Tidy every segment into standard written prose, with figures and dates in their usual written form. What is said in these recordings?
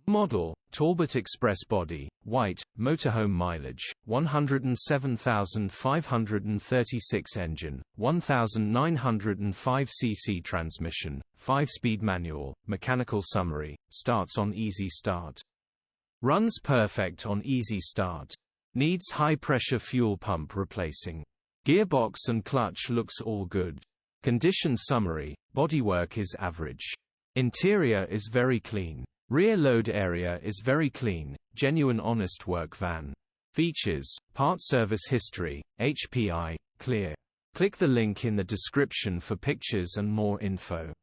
Model, Talbot Express Body, White, Motorhome Mileage, 107,536 Engine, 1,905 cc Transmission, 5-speed manual, Mechanical Summary, starts on Easy Start. Runs perfect on Easy Start. Needs high-pressure fuel pump replacing. Gearbox and clutch looks all good. Condition Summary, bodywork is average. Interior is very clean. Rear load area is very clean, genuine honest work van. Features, part service history, HPI, clear. Click the link in the description for pictures and more info.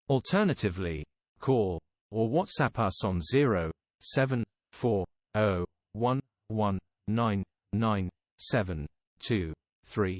Alternatively, call or WhatsApp us on 07401199723.